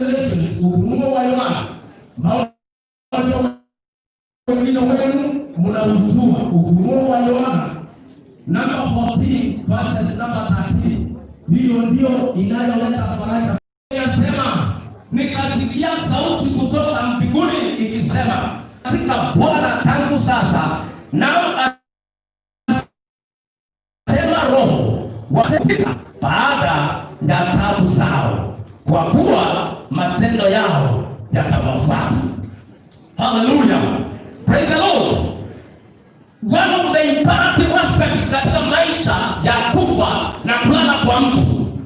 Ufunuo wa Yohana wengine wenu mnaujua. Ufunuo wa Yohana namba 14 verses number 13. Hiyo ndio inayoleta faraja. Inasema, nikasikia sauti kutoka mbinguni ikisema, katika Bwana tangu sasa na asema Roho watapita baada ya taabu zao, kwa kuwa matendo yao yatawafuata. Hallelujah. Praise the Lord. One of the imperative aspects katika maisha ya kufa na kulala kwa mtu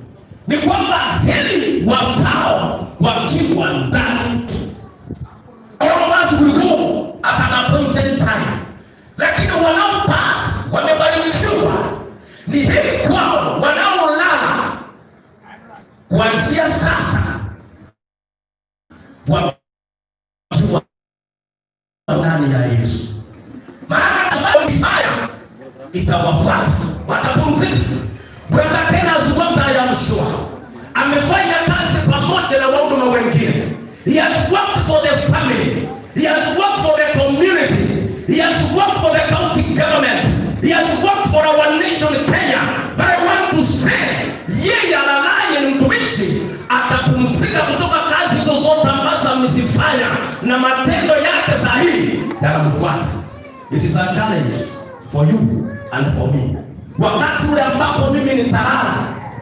ni kwamba heri wafao wakiwa ndani. All of us will go at an appointed time. Lakini wanaopata wamebarikiwa ni heri kwao wanaolala kuanzia sasa wakiwa ndani ya Yesu. Maana haya itawafuata, watapumzika. Kwenda tena Zugwanda ya Mshua amefanya kazi pamoja na wahuduma wengine. He has worked for the family. He has worked for the community. He has worked for the county government. He has worked for our nation Kenya. But I want to say, yeye alalaye ni mtumishi atapumzika kutoka kazi zozote ambazo amezifanya na matendo yake sahihi yanamfuata. It is a challenge for you and for me. Wakati ule ambapo mimi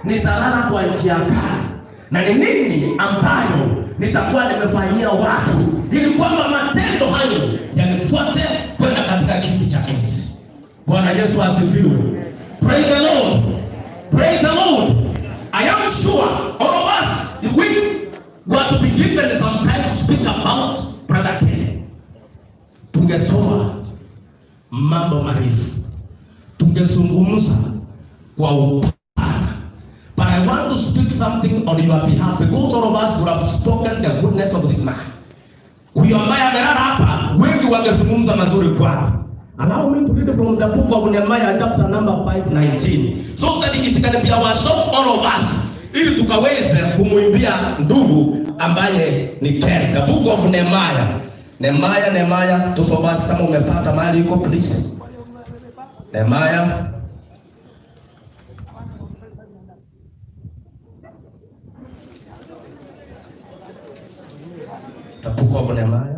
nitalala kwa njia kali, na ni nini ambayo nitakuwa nimefanyia watu ili kwamba matendo hayo yanifuate kwenda katika kiti cha enzi. Bwana Yesu asifiwe. Praise the Lord. Praise the Lord. I am sure all of us, if we were to be given some time to speak about Brother Ken, tungetoa mambo marefu, tungezungumza kwa upana. But I want to speak something on your behalf, because all of us would have spoken the goodness of this man. Huyo ambaye amelala hapa, wengi wangezungumza mazuri kwake. Allow me to read from the book of Nehemiah chapter number 5:19, so that it can be our song, all of us, ili tukaweze kumuimbia ndugu ambaye ni Ken. The book of Nehemiah, tusomasi kama umepata mahali iko please. Nehemiah the book of Nehemiah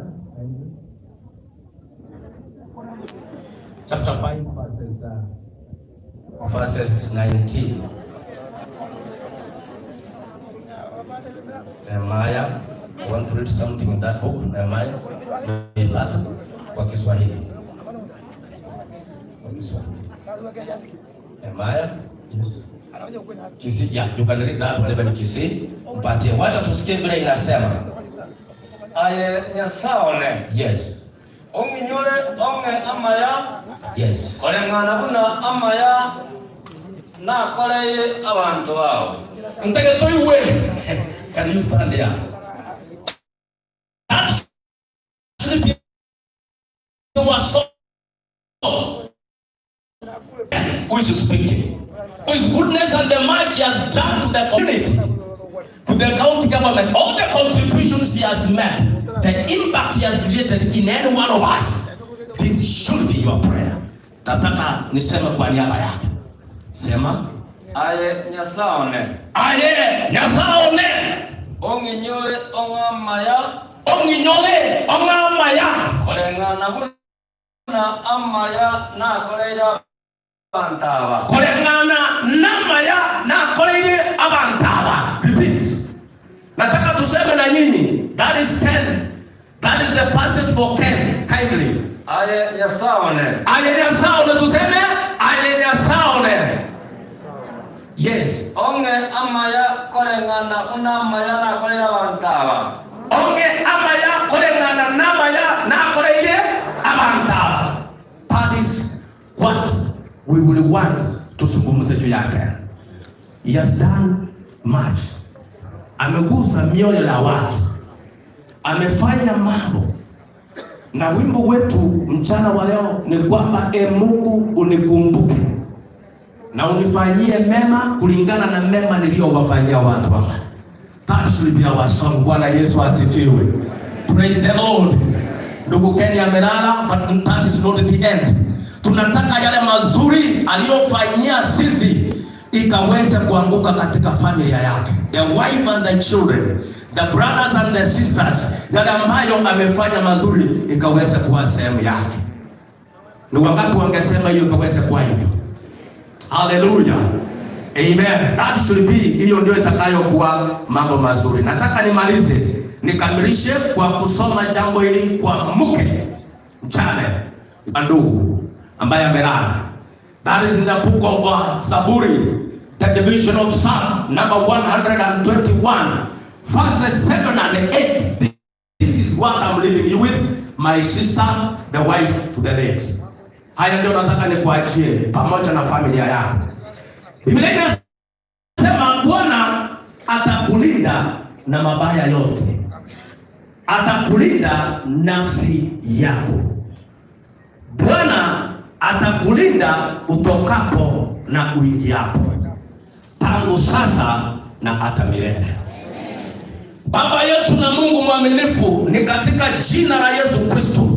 chapter 5 verses 19. Nehemiah, I want to read something in that book. Nehemiah kwa Kiswahili. Nehemiah, yes. Kisi, yeah, you can read that whatever you see. But wacha tusikie vile inasema. Aye nyasaone. Yes. Ongi nyole onge amaya. Yes. Kole ngana buna amaya na kole abantu wao. Ntake toiwe. Can you stand there? That should be our soul. Who is speaking? Whose goodness and the might he has done to the community, to the county government, all the contributions he has made, the impact he has created in any one of us. This should be your prayer. Nataka niseme kwa niaba yake. Sema. Aye nyasaone. Aye nyasaone. Ongi nyole onga maya. Ongi nyole onga maya. Kole ngana buna amaya na kole ida abantaba. Kole ngana namaya na kole ida abantaba. Repeat. Nataka tuseme na nyinyi. That is 10. That is the passage for Ken. Kindly. Aye nyasaone. Aye nyasaone tuseme. Aye nyasaone. Yes. Onge amaya kole ngana una amaya na kole ida abantaba. Onge amaya kole ngana namaya na kole ida abantaba. That is what we will want to zungumza juu yake. He has done much. Amegusa mioyo ya watu. Amefanya mambo. Na wimbo wetu mchana wa leo ni kwamba Mungu unikumbuke na unifanyie mema kulingana na mema niliyowafanyia watu hawa. That should be our song. Bwana Yesu asifiwe. Praise the Lord. Ndugu Kenny amelala, but that is not the end. Tunataka yale mazuri aliyofanyia sisi ikaweze kuanguka katika familia yake. The wife and the children, the brothers and the sisters, yale ambayo amefanya mazuri ikaweze kuwa sehemu yake. Ni wakati wangesema hiyo ikaweze kuwa hivyo. Hallelujah. Amen. That should be, hiyo ndio itakayokuwa mambo mazuri. Nataka nimalize, nikamilishe kwa kusoma jambo hili kwa mke mchane wa ndugu ambaye amelala. That is in the book of Zaburi, the division of Psalm number 121, verses 7 and 8. This is what I'm leaving you with, my sister, the wife to the late. Haya ndio nataka nikuachie pamoja na familia yako. Biblia inasema Bwana atakulinda na mabaya yote. Atakulinda nafsi yako. Bwana atakulinda utokapo na uingiapo, tangu sasa na hata milele. Baba yetu na Mungu mwaminifu, ni katika jina la Yesu Kristo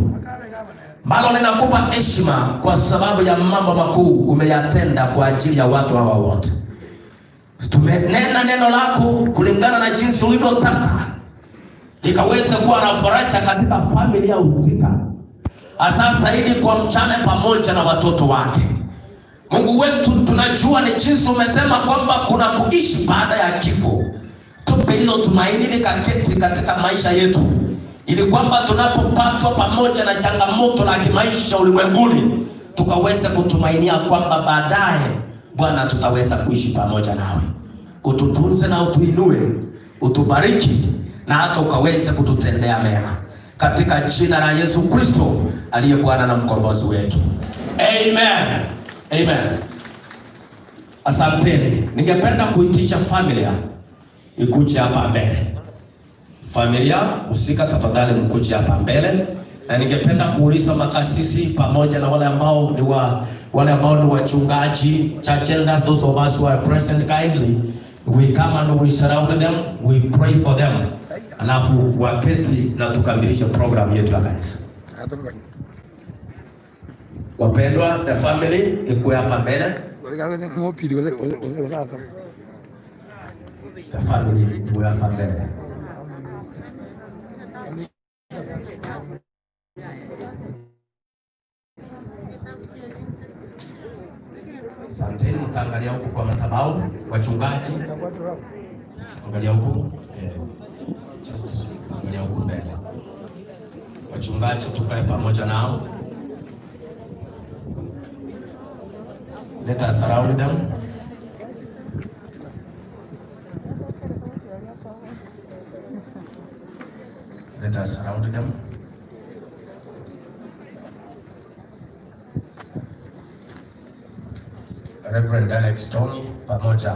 bado ninakupa heshima kwa sababu ya mambo makuu umeyatenda kwa ajili ya watu hawa wote. Tumenena neno lako kulingana na jinsi ulivyotaka, likaweze kuwa na faraja katika familia husika, hasa zaidi kwa mchane pamoja na watoto wake. Mungu wetu, tunajua ni jinsi umesema kwamba kuna kuishi baada ya kifo. Tupe hilo tumaini likaketi katika maisha yetu, ili kwamba tunapopatwa pamoja na changamoto la kimaisha ulimwenguni, tukaweze kutumainia kwamba baadaye Bwana tutaweza kuishi pamoja nawe. Ututunze na utuinue, utubariki na hata ukaweze kututendea mema, katika jina la Yesu Kristo aliye Bwana na mkombozi wetu. Amen. Amen. Asanteni. Ningependa kuitisha familia ikuje hapa mbele. Familia usika, tafadhali mkuje hapa mbele. Na ningependa kuuliza makasisi pamoja na wale ambao ni wachungaji, church elders, those of us who are present, kindly we come and we surround them, we pray for them, alafu waketi na tukamilishe program yetu ya kanisa. Wapendwa, the family ikuwe hapa mbele. The family ikuwe hapa mbele. Asanteni, mtaangalia huku kwa madhabahu. Wachungaji, angalia huku. Just angalia huku mbele. Wachungaji tukae pamoja nao. Let us surround them. Let us surround them. Reverend Alex Tony pamoja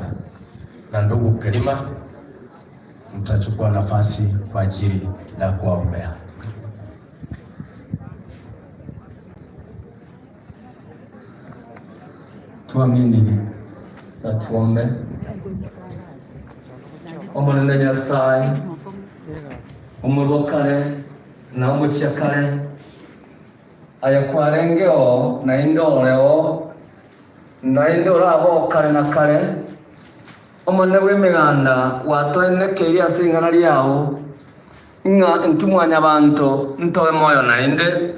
na ndugu Kelima mtachukua nafasi kwa ajili ya kuwaombea. Tuamini na tuombe. Omonene Nyasaye umurokare na umucyakare ayakwarengeo na indoreo na indora abo kare na kare omonene w'imiganda watoenekeire asingana lyao nga ntumwanya abantu ntowe moyo na inde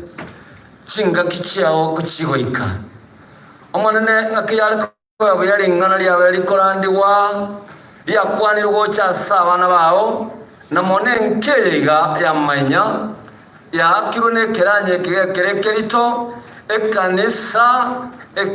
chinga kichao kuchigoika omonene ngakiyale ko yali ngana lyawe likolandiwa lyakwanirwa cyasa abana bao na mone nkega ya manya ya kirune keranye kerekerito ekanisa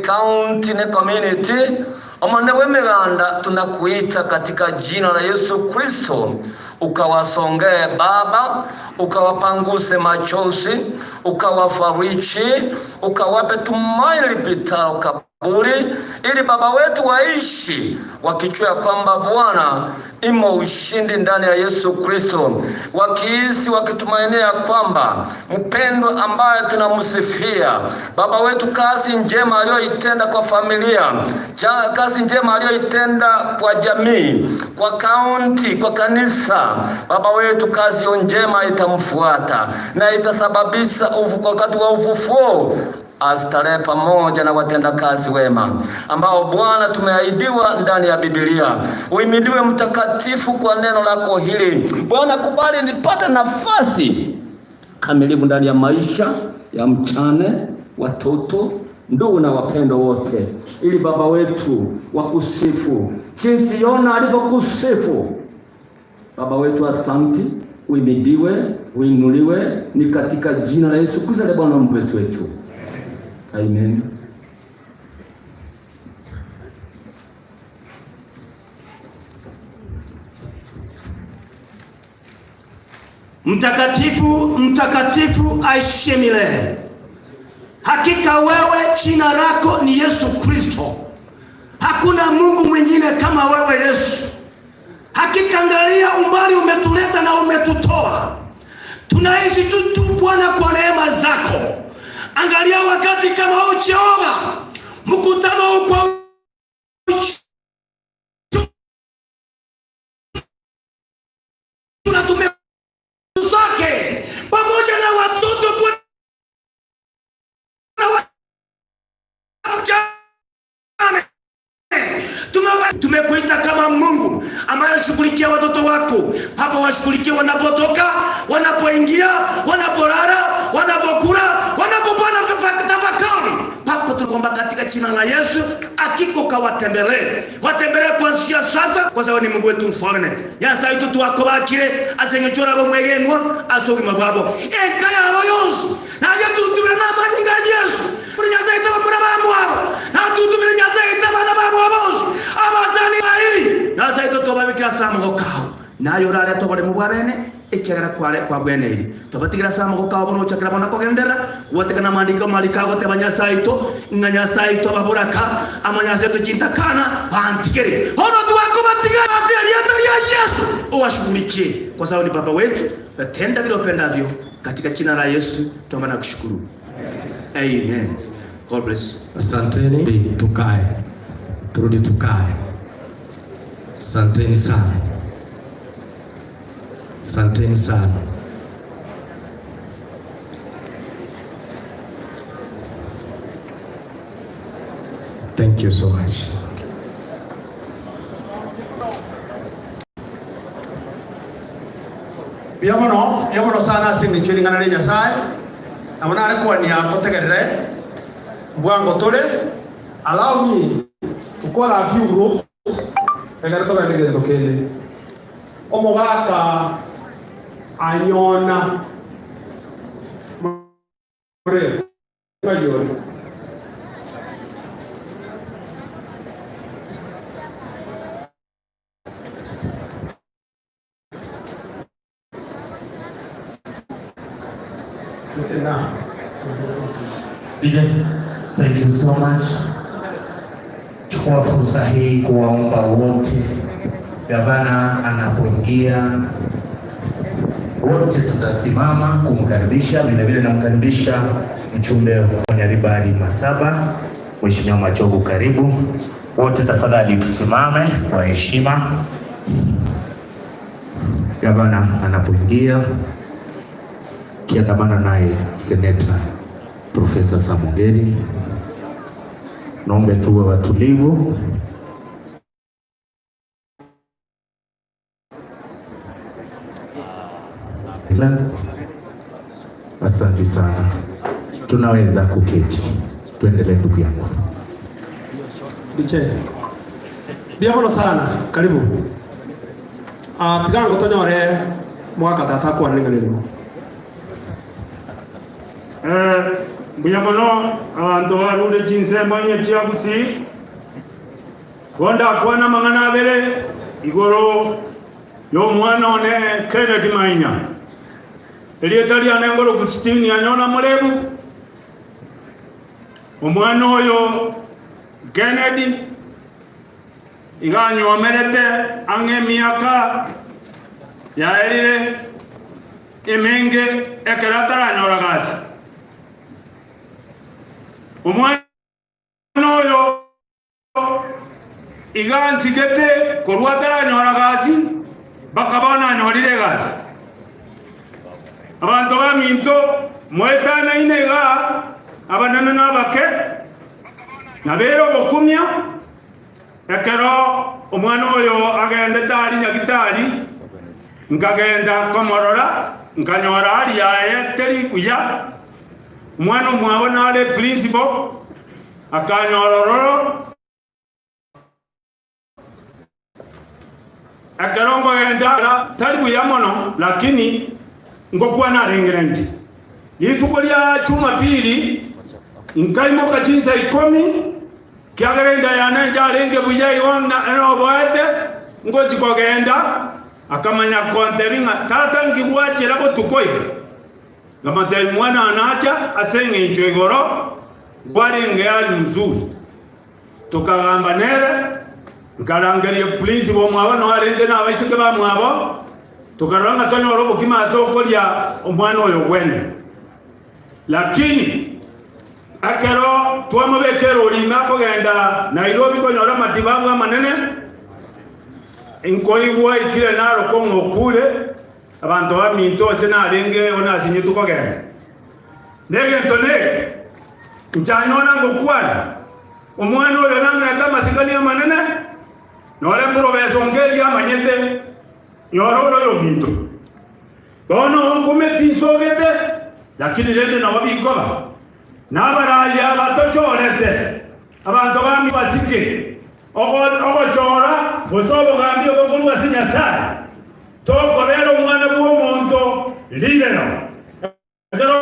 county na community. Omone w'imiganda tunakuita katika jina la Yesu Kristo, ukawasongee Baba, ukawapanguse machozi, ukawafariji, ukawape tumaini lipitalo ili baba wetu waishi wakichua kwamba Bwana imo ushindi ndani ya Yesu Kristo, wakiisi wakitumainia kwamba mpendwa ambaye tunamsifia baba wetu, kazi njema aliyoitenda kwa familia, kazi njema aliyoitenda kwa jamii, kwa kaunti, kwa kanisa, baba wetu kazi njema itamfuata na itasababisha wakati wa ufufuo astarehe pamoja na watenda kazi wema ambao Bwana tumeahidiwa ndani ya Biblia. Uhimidiwe mtakatifu kwa neno lako hili. Bwana, kubali nipate nafasi kamilifu ndani ya maisha ya mchane, watoto, ndugu na wapendo wote, ili baba wetu wakusifu jinsi Yona alivyokusifu. Baba wetu, asante, uhimidiwe, uinuliwe, ni katika jina la Yesu Kristo Bwana mwokozi wetu. Amen. Mtakatifu, mtakatifu aishe milele. Hakika wewe jina lako ni Yesu Kristo. Hakuna Mungu mwingine kama wewe Yesu. Hakika angalia umbali umetuleta na umetutoa. Tunaishi tu Bwana kwa neema zako. Angalia wakati kama huu Jehova, mkutano huu kwa tume zake pamoja na watoto Bwana, tumekuita kama Mungu ambaye anashughulikia watoto wako. Hapa washughulikie wanapotoka, wanapoingia, wanapolala, wanapokula, wanapopana tafakari. Papa tunaomba katika jina la Yesu, akiko kawatembelee. Watembelee kuanzia sasa, kwa sababu ni Mungu wetu mfalme. Yasa itu tuwakobakire asengejora bomwegenwa asogima bwabo. Ekaya abayonsi. Na yetu tubira na manyinga Yesu. Nyasa ita bamuraba mwabo. Na tutubira nyasa ita bana babo abosu. Abazani bahiri. Nyasa ita tobabikira samugo kaho. Nayo rale tobale mu bwabene ekigara kwa bweneri. Tobatigira samugo kaho bono chakira bona kogendera. Watekana mandika malikago tebanyasaito nganyasaito baburaka amanyasaito jintakana bantikere hono tuwako batiga afya ya Yesu uwashughulikie, kwa sababu ni baba wetu, tenda vile upendavyo katika jina la Yesu tuomba na kushukuru. Amen. God bless. Asanteni, tukae. Turudi tukae. Asanteni sana. Asanteni sana. Thank you so much. Biamono sana singi chini ngana ni Nyasaye. Amana alikuwa ni akotegerere mbwango tole. Allow me to call a few groups. Egara toka nige tokele. Omogaka anyona mure mayori. Thank you so much. Chukua fursa hii kuwaomba wote, gavana anapoingia, wote tutasimama kumkaribisha. Vile vile namkaribisha mchumbe wa Nyaribari Masaba, Mheshimiwa Machogu, karibu. Wote tafadhali tusimame kwa heshima. Gavana anapoingia, kiandamana naye Seneta Profesa Samogeri. Naombe tuwe watulivu. Asante sana. Tunaweza kuketi. Tuendelee ndugu yangu. Diche. Biamono sana. Karibu. Tigango tonyore mwaka tatakwa ningalimo. Buyamono abantu barude jinse manye chiabusi gonda kwana mangana bere igoro yo mwana one Kennedy Mainya elietali anengolo kusitini anyona mulebu omwana oyo Kennedy iganyomerete ang'e miaka yaerire emenge ekero ataranyora gasi. Omwana oyo igansigete korwa ataranyora gasi mpaka bono anyorire gasi. Abantu baminto mwetanaine iga abanene n'abake nabera obukumya ekero omwana oyo agende tari nyagitari nkagenda komorora nkanyora hali yaye teri kuya. Omwana omwabo nare principal akanyorororo ekero ngogenda tari kuya mono lakini ngokwa narengera nti lituko lya Jumapili nkaimoka chinsa 10 kiagerenda yana njarenge buya yona enoboete ngoti kogenda akamanya konteringa tata ngigwachira botukoye ngamateri mwana anacha asenge inchwegoro gwarenge ali mzuri tukagamba nere nkarangerie prince bo mwabo no arenge na abaisike ba mwabo tukaranga tonyoro bukima atokolya omwana oyo gwene. Lakini akero twamubekero olinga kogenda Nairobi konyora matibabu amanene inkoigwa ikire naro kong'okure abantu baminto ase narenge onasinye tukogenda negento neke nchanyona ngokwana omwana oyo nang'eta masikani amanene nore murobeso ngeri amanyete yororo yo minto bono ngumeti nsogete lakini rende na wabikoba nabaraya batochorete abantu bami basike ogochora bosobo gambio gokulwa sinyasara tokorero omwana bw'omonto libero ekero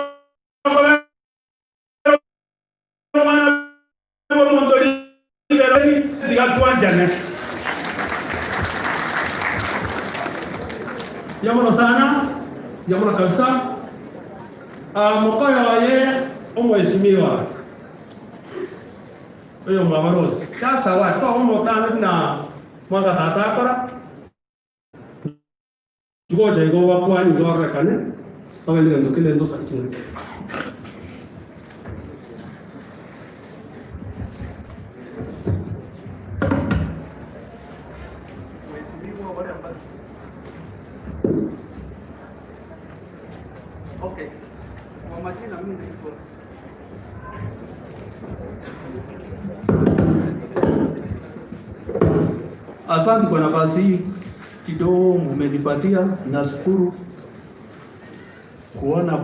omwana bw'omonto libero digatwanjane. Yamono sana, yamono kabisa. Mokoyo waye omweshimiwa oyo mwabarosi kasa wa to omotana na mwanga tatakora tugoje go wakwani ngorekane tawende ndokile ndo sakine. Okay. Kwa majina mimi niko asante kwa nafasi hii kidogo mmenipatia, nashukuru kuona